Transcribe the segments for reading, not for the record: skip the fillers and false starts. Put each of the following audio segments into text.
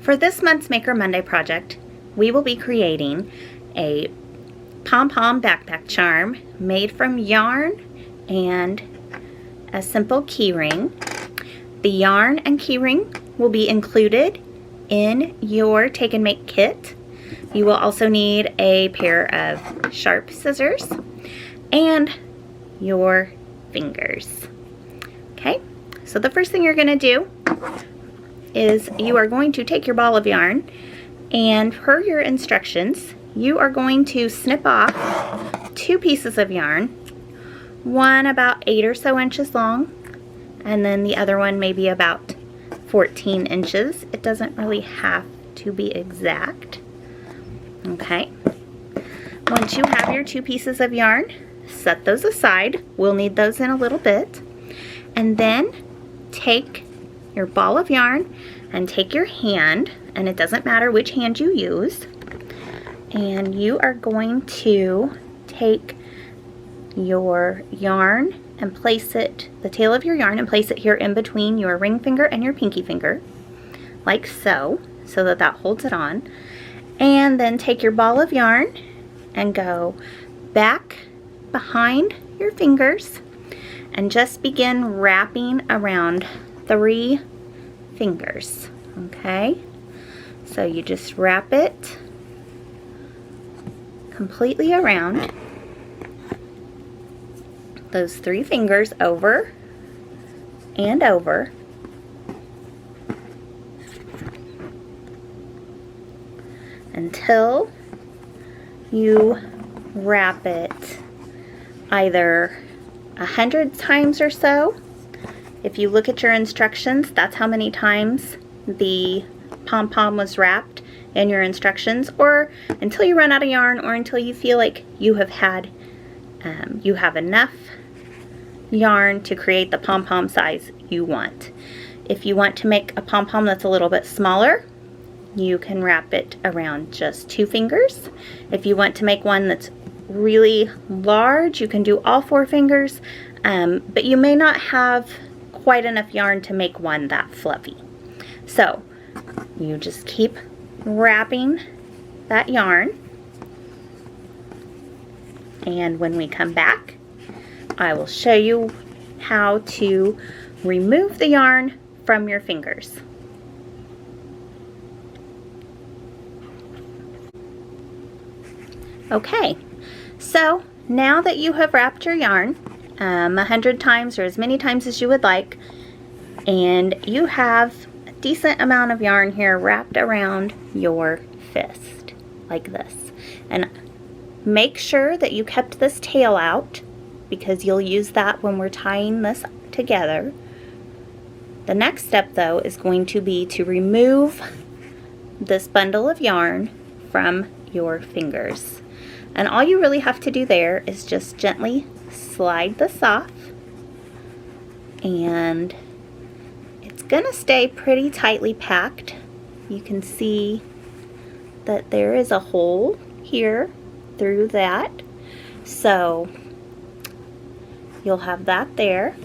For this month's Maker Monday project, we will be creating a Pom Pom Backpack charm made from yarn and a simple keyring. The yarn and keyring will be included in your take and make kit. You will also need a pair of sharp scissors and your fingers. Okay, so the first thing you're going to do is you are going to take your ball of yarn, and per your instructions you are going to snip off 2 pieces of yarn, one about 8 or so inches long and then the other one maybe about 14 inches. It doesn't really have to be exact. Okay, once you have your 2 pieces of yarn, set those aside. We'll need those in a little bit. And then take your ball of yarn and take your hand, and it doesn't matter which hand you use, and you are going to take your yarn and place it, the tail of your yarn, and place it here in between your ring finger and your pinky finger, like so, so that that holds it on. And then take your ball of yarn and go back behind your fingers and just begin wrapping around 3 fingers. Okay, so you just wrap it completely around those 3 fingers, over and over, until you wrap it either 100 times or so. If you look at your instructions, that's how many times the pom-pom was wrapped in your instructions, or until you run out of yarn, or until you feel like you have had you have enough yarn to create the pom-pom size you want. If you want to make a pom-pom that's a little bit smaller, you can wrap it around just 2 fingers. If you want to make one that's really large, you can do all 4 fingers, but you may not have quite enough yarn to make one that fluffy. So you just keep wrapping that yarn, and when we come back, I will show you how to remove the yarn from your fingers. Okay, so now that you have wrapped your yarn 100 times or as many times as you would like, and you have a decent amount of yarn here wrapped around your fist like this, and make sure that you kept this tail out because you'll use that when we're tying this together. The next step though is going to be to remove this bundle of yarn from your fingers. And all you really have to do there is just gently slide this off, and it's gonna stay pretty tightly packed. You can see that there is a hole here through that, so you'll have that there.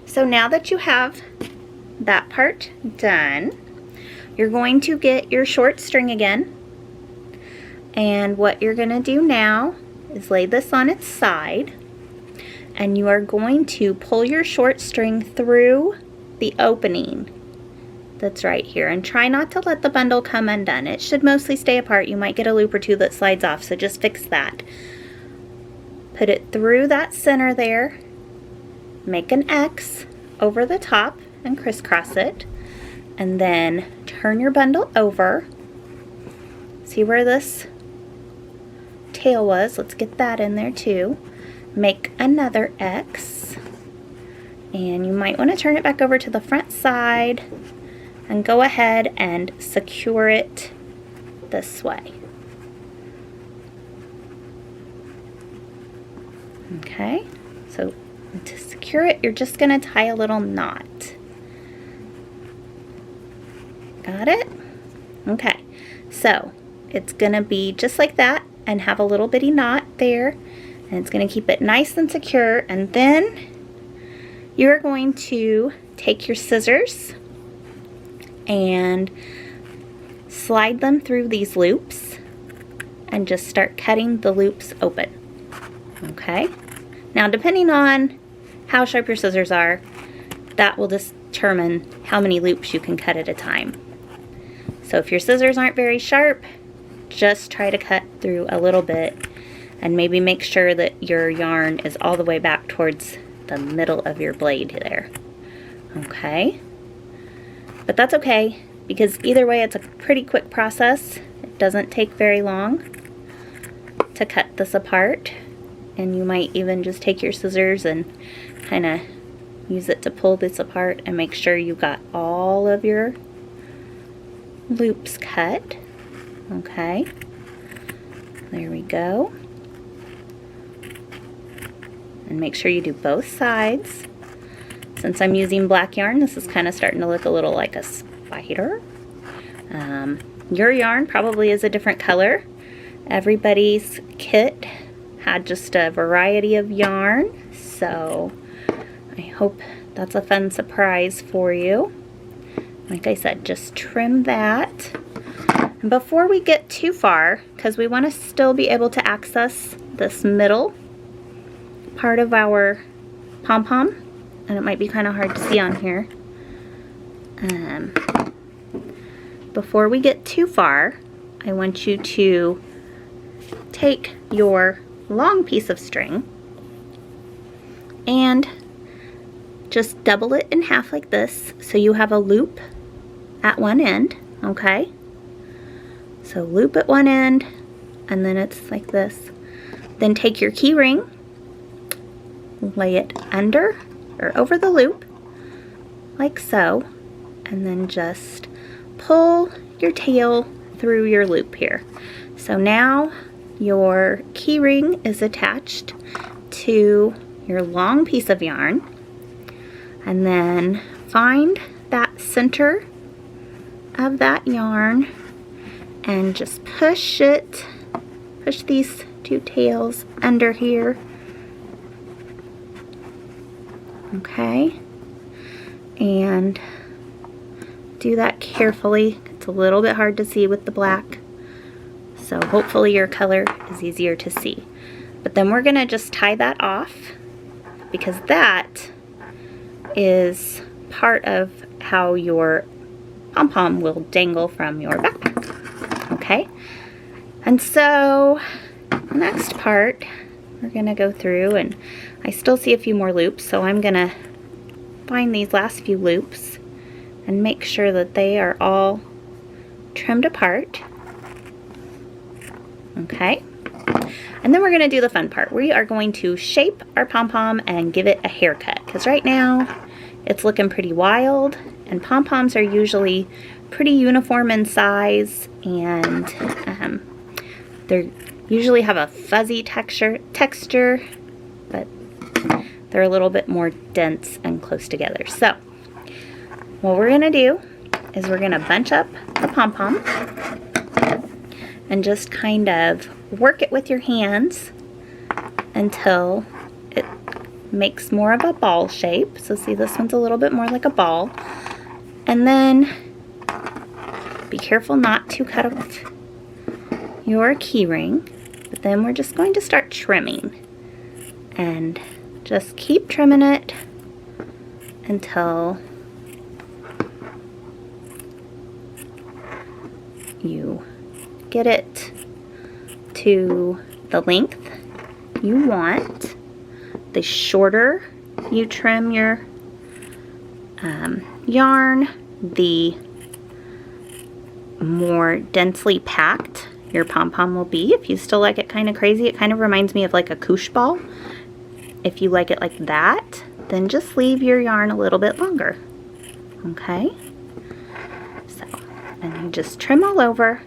So now that you have that part done, you're going to get your short string again. And what you're going to do now is lay this on its side, and you are going to pull your short string through the opening that's right here, and try not to let the bundle come undone. It should mostly stay apart. You might get a loop or 2 that slides off, so just fix that. Put it through that center there, make an X over the top and crisscross it, and then turn your bundle over. See where this tail was? Let's get that in there too. Make another X, and you might want to turn it back over to the front side and go ahead and secure it this way. Okay, so to secure it, you're just going to tie a little knot. Got it? Okay, so it's going to be just like that and have a little bitty knot there, and it's going to keep it nice and secure. And then you're going to take your scissors and slide them through these loops and just start cutting the loops open. Okay? Now, depending on how sharp your scissors are, that will determine how many loops you can cut at a time. So if your scissors aren't very sharp, just try to cut through a little bit and maybe make sure that your yarn is all the way back towards the middle of your blade there. Okay? But that's okay, because either way it's a pretty quick process. It doesn't take very long to cut this apart, and you might even just take your scissors and kind of use it to pull this apart and make sure you got all of your loops cut. Okay, there we go. And make sure you do both sides. Since I'm using black yarn, this is kind of starting to look a little like a spider. Your yarn probably is a different color. Everybody's kit had just a variety of yarn, so I hope that's a fun surprise for you. Like I said, just trim that. And before we get too far, because we want to still be able to access this middle part of our pom-pom, and it might be kind of hard to see on here. Before we get too far, I want you to take your long piece of string and just double it in half like this, so you have a loop at one end. Okay, so loop at one end, and then it's like this. Then take your key ring, lay it under or over the loop like so, and then just pull your tail through your loop here. So now your key ring is attached to your long piece of yarn, and then find that center of that yarn and just push these two tails under here. Okay, and do that carefully. It's a little bit hard to see with the black, so hopefully your color is easier to see. But then we're gonna just tie that off, because that is part of how your pom-pom will dangle from your backpack. Okay, and so the next part we're gonna go through, and I still see a few more loops, so I'm gonna find these last few loops and make sure that they are all trimmed apart. Okay, and then we're gonna do the fun part. We are going to shape our pom-pom and give it a haircut, because right now it's looking pretty wild, and pom-poms are usually pretty uniform in size, and they usually have a fuzzy texture, but they're a little bit more dense and close together. So what we're gonna do is we're gonna bunch up the pom-pom and just kind of work it with your hands until it makes more of a ball shape. So see, this one's a little bit more like a ball. And then be careful not to cut off your key ring, but then we're just going to start trimming, and just keep trimming it until you get it to the length you want. The shorter you trim your yarn, the more densely packed your pom-pom will be. If you still like it kind of crazy, it kind of reminds me of like a koosh ball. If you like it like that, then just leave your yarn a little bit longer. Okay, so, and you just trim all over.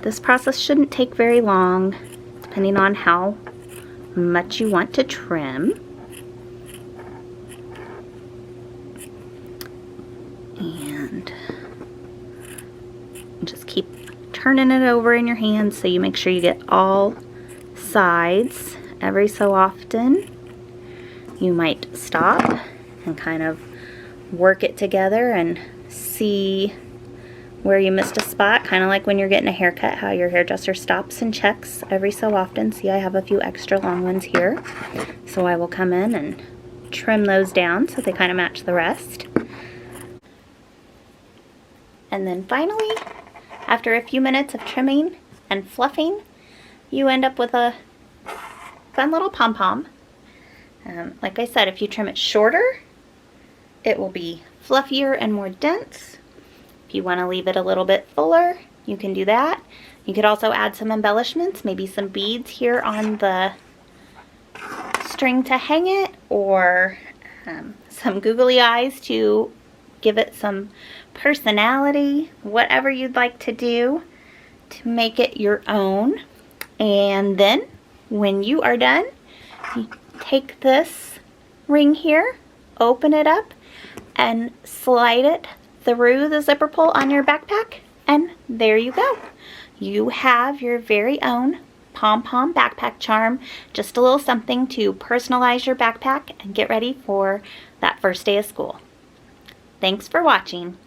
This process shouldn't take very long, depending on how much you want to trim. And just keep turning it over in your hands so you make sure you get all sides. Every so often you might stop and kind of work it together and see where you missed a spot, kind of like when you're getting a haircut, how your hairdresser stops and checks every so often. See, I have a few extra long ones here, so I will come in and trim those down so they kind of match the rest. And then finally, after a few minutes of trimming and fluffing, you end up with a fun little pom-pom. Like I said, if you trim it shorter, it will be fluffier and more dense. If you want to leave it a little bit fuller, you can do that. You could also add some embellishments, maybe some beads here on the string to hang it, or some googly eyes to give it some personality, whatever you'd like to do to make it your own. And then when you are done, you take this ring here, open it up, and slide it through the zipper pull on your backpack, and there you go. You have your very own Pom Pom Backpack charm. Just a little something to personalize your backpack and get ready for that first day of school. Thanks for watching.